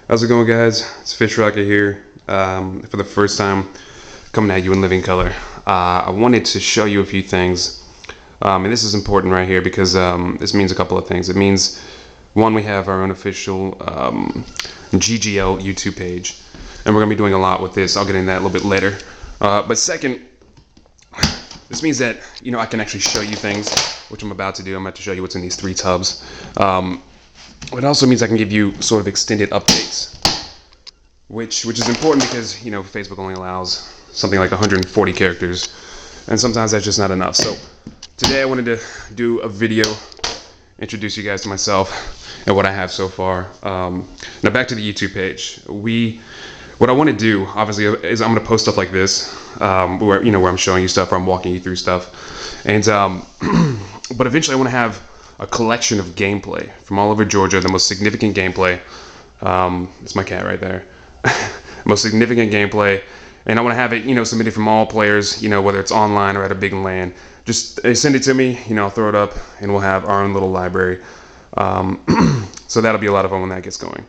How's it going, guys? It's Fish Rocket here. For the first time coming at you in living color. I wanted to show you a few things, and this is important right here because this means a couple of things. It means, one, we have our own official GGL YouTube page, and we're going to be doing a lot with this. I'll get into that a little bit later. But second, this means that I can actually show you things, which I'm about to do. I'm about to show you what's in these 3 tubs. It also means I can give you sort of extended updates, which is important because Facebook only allows something like 140 characters, and sometimes that's just not enough. So today I wanted to do a video, introduce you guys to myself and what I have so far. Now back to the YouTube page. What I want to do, obviously, is I'm going to post stuff like this, where I'm showing you stuff, or I'm walking you through stuff, and but eventually I want to have a collection of gameplay from all over Georgia, the most significant gameplay. It's my cat right there. Most significant gameplay, and I want to have it, submitted from all players, whether it's online or at a big LAN. Just send it to me, I'll throw it up, and we'll have our own little library. So that'll be a lot of fun when that gets going.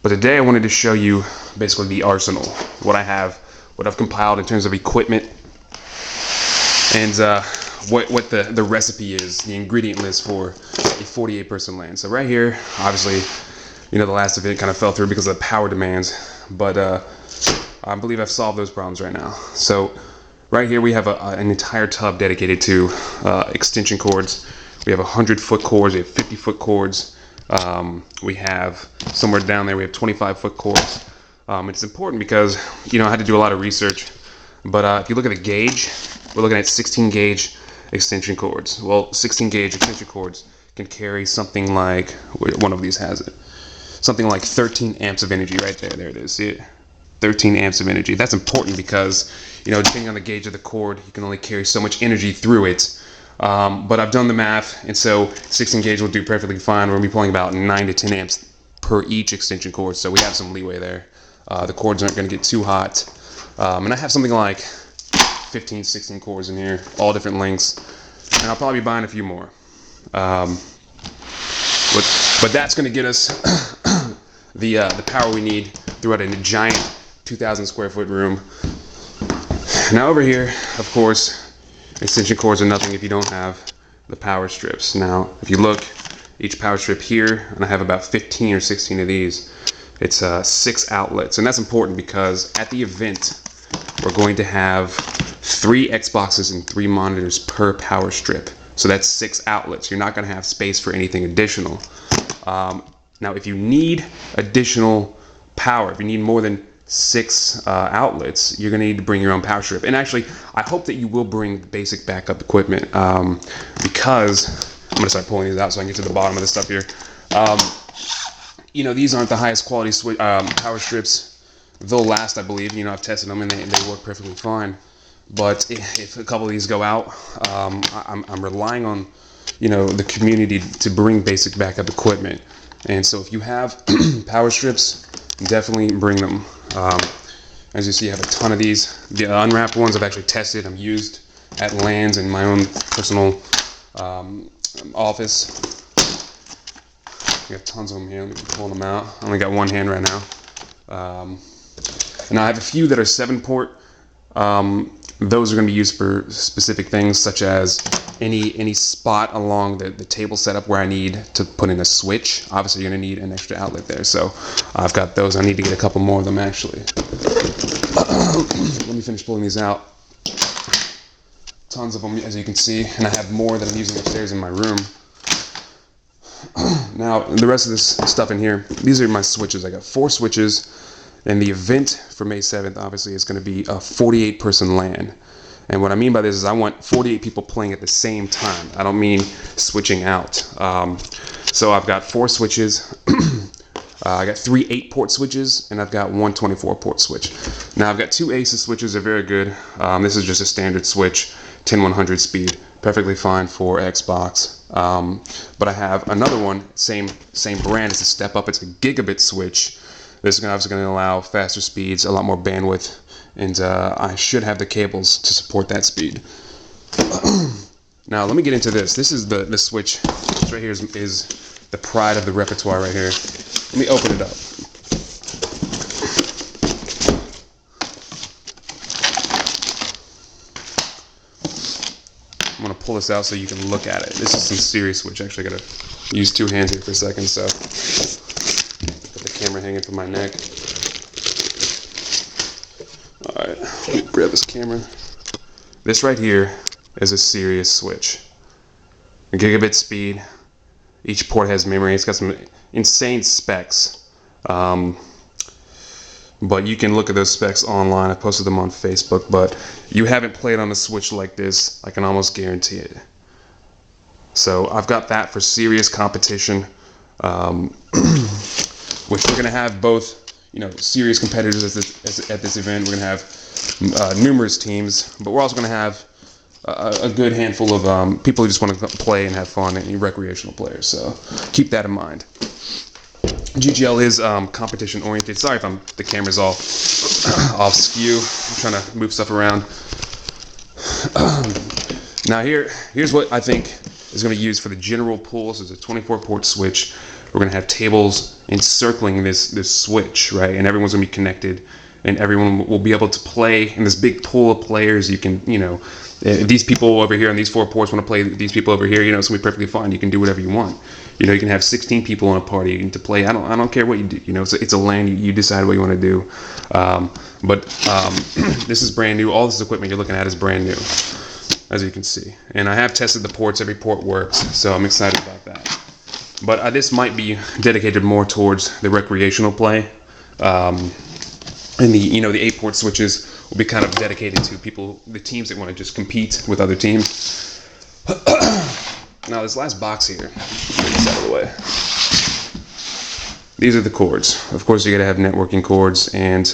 But today I wanted to show you basically the arsenal, what I have, what I've compiled in terms of equipment, and what the recipe is, the ingredient list for a 48-person LAN. So right here, obviously, the last event kind of fell through because of the power demands, but I believe I've solved those problems right now. So right here we have an entire tub dedicated to extension cords. We have 100-foot cords, we have 50-foot cords, we have somewhere down there we have 25-foot cords. It's important because I had to do a lot of research, but if you look at the gauge, we're looking at 16 gauge extension cords. Well, 16 gauge extension cords can carry something like, one of these has it, something like 13 amps of energy right there. There it is. See it? 13 amps of energy. That's important because, depending on the gauge of the cord, you can only carry so much energy through it. But I've done the math, and so 16 gauge will do perfectly fine. We're going to be pulling about 9 to 10 amps per each extension cord, so we have some leeway there. The cords aren't going to get too hot. And I have something like 15, 16 cords in here, all different lengths, and I'll probably be buying a few more. But that's going to get us the power we need throughout a giant 2,000 square foot room. Now over here, of course, extension cords are nothing if you don't have the power strips. Now, if you look, each power strip here, and I have about 15 or 16 of these, it's 6 outlets, and that's important because at the event, we're going to have 3 Xboxes and 3 monitors per power strip. So that's 6 outlets. You're not going to have space for anything additional. Now, if you need additional power, if you need more than 6 outlets, you're going to need to bring your own power strip. And actually, I hope that you will bring basic backup equipment because I'm going to start pulling these out so I can get to the bottom of the stuff here. These aren't the highest quality power strips. They'll last, I believe. I've tested them and they work perfectly fine. But if a couple of these go out, I'm relying on the community to bring basic backup equipment. And so if you have power strips, definitely bring them. As you see, I have a ton of these. The unwrapped ones I've actually tested. I'm used at LANs in my own personal office. I got tons of them here. Let me keep pulling them out. I only got one hand right now. And I have a few that are 7-port. Those are going to be used for specific things, such as any spot along the table setup where I need to put in a switch. Obviously, you're going to need an extra outlet there. So I've got those. I need to get a couple more of them, actually. Let me finish pulling these out. Tons of them, as you can see. And I have more that I'm using upstairs in my room. Now, the rest of this stuff in here, these are my switches. I got 4 switches. And the event for May 7th, obviously, is going to be a 48-person LAN. And what I mean by this is I want 48 people playing at the same time. I don't mean switching out. So I've got 4 switches. I got 3 8-port switches, and I've got 1 24-port switch. Now, I've got 2 Asus switches. They're very good. This is just a standard switch, 10100 speed. Perfectly fine for Xbox. But I have another one, same brand. It's a step up. It's a gigabit switch. This is obviously going to allow faster speeds, a lot more bandwidth, and I should have the cables to support that speed. Now, let me get into this. This is the switch. This right here is the pride of the repertoire right here. Let me open it up. pull this out so you can look at it. This is some serious switch. Actually, I gotta use two hands here for a second. So put the camera hanging from my neck. All right, let me grab this camera. This right here is a serious switch. A gigabit speed. Each port has memory. It's got some insane specs. But you can look at those specs online. I posted them on Facebook. But you haven't played on a switch like this, I can almost guarantee it. So I've got that for serious competition, which we're going to have both, serious competitors at this event. We're going to have numerous teams, but we're also going to have a good handful of people who just want to play and have fun, and recreational players. So keep that in mind. GGL is competition oriented. Sorry if the camera's off skew. I'm trying to move stuff around. Now here's what I think is going to be used for the general pool. So it's a 24 port switch. We're going to have tables encircling this switch, right? And everyone's going to be connected, and everyone will be able to play in this big pool of players. You can, these people over here on these 4 ports want to play these people over here. It's going to be perfectly fine. You can do whatever you want. You can have 16 people in a party to play. I don't care what you do. It's a LAN. You decide what you want to do. But this is brand new. All this equipment you're looking at is brand new, as you can see. And I have tested the ports. Every port works, so I'm excited about that. But this might be dedicated more towards the recreational play. And the 8 port switches will be kind of dedicated to people, the teams that want to just compete with other teams. Now this last box here, get this out of the way. These are the cords. Of course, you got to have networking cords, and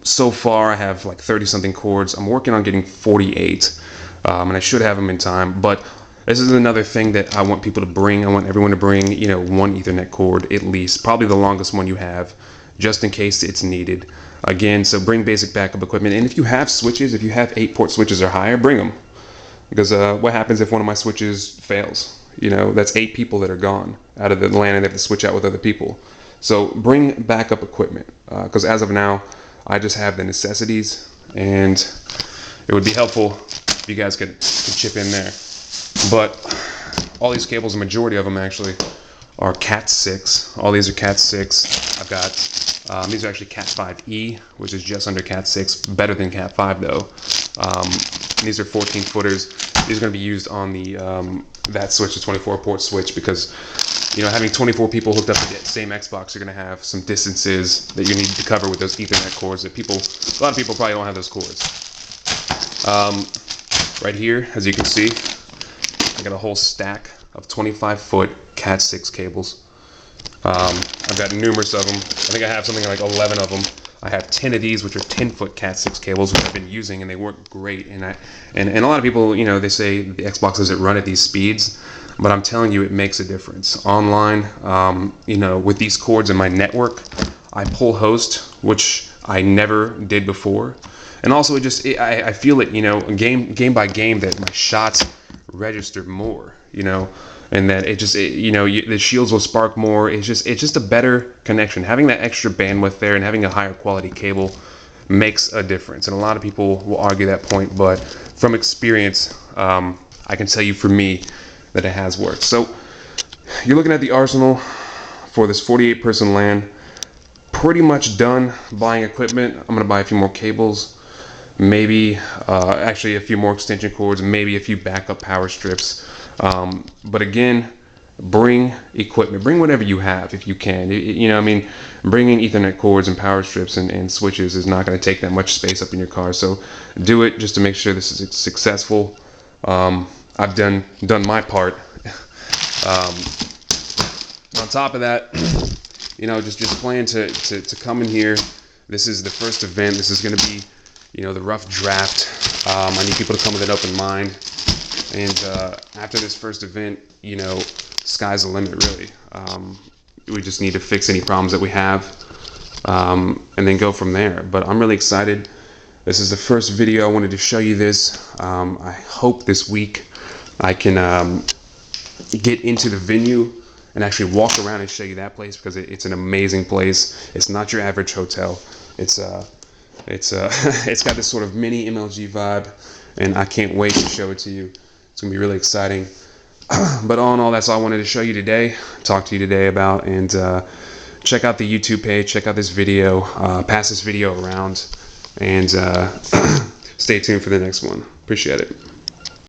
so far I have like 30 something cords. I'm working on getting 48, and I should have them in time. But this is another thing that I want people to bring. I want everyone to bring, one Ethernet cord at least, probably the longest one you have, just in case it's needed. Again, so bring basic backup equipment. And if you have switches, if you have 8 port switches or higher, bring them. Because what happens if one of my switches fails? That's 8 people that are gone out of the LAN, and they have to switch out with other people. So bring backup equipment. Because as of now, I just have the necessities, and it would be helpful if you guys could chip in there. But all these cables, the majority of them actually, are Cat 6. All these are Cat 6. I've got, these are actually Cat 5e, which is just under Cat 6, better than Cat 5 though. These are 14 footers. These are going to be used on the that switch, the 24 port switch, because having 24 people hooked up to the same Xbox, you're going to have some distances that you need to cover with those Ethernet cords that a lot of people probably don't have those cords. Right here, as you can see, I got a whole stack of 25-foot Cat 6 cables. I've got numerous of them. I think I have something like 11 of them. I have 10 of these, which are 10-foot Cat 6 cables, which I've been using, and they work great. And a lot of people, they say the Xbox doesn't run at these speeds, but I'm telling you, it makes a difference. Online, with these cords in my network, I pull host, which I never did before. And also, I feel it, game by game, that my shots register more, and that the shields will spark more. It's just a better connection. Having that extra bandwidth there and having a higher quality cable makes a difference. And a lot of people will argue that point, but from experience, I can tell you for me that it has worked. So you're looking at the arsenal for this 48-person LAN. Pretty much done buying equipment. I'm gonna buy a few more cables, maybe actually a few more extension cords, maybe a few backup power strips. But again, bring equipment, bring whatever you have if you can. Bringing Ethernet cords and power strips and switches is not going to take that much space up in your car. So do it just to make sure this is successful. I've done my part. On top of that, just plan to come in here. This is the first event. This is going to be, the rough draft. I need people to come with an open mind. And after this first event, sky's the limit, really. We just need to fix any problems that we have, and then go from there. But I'm really excited. This is the first video. I wanted to show you this. I hope this week I can get into the venue and actually walk around and show you that place, because it's an amazing place. It's not your average hotel. It's got this sort of mini MLG vibe, and I can't wait to show it to you. It's gonna be really exciting. But all in all, that's all I wanted to show you today, talk to you today about, and check out the YouTube page, check out this video, pass this video around, and stay tuned for the next one. Appreciate it.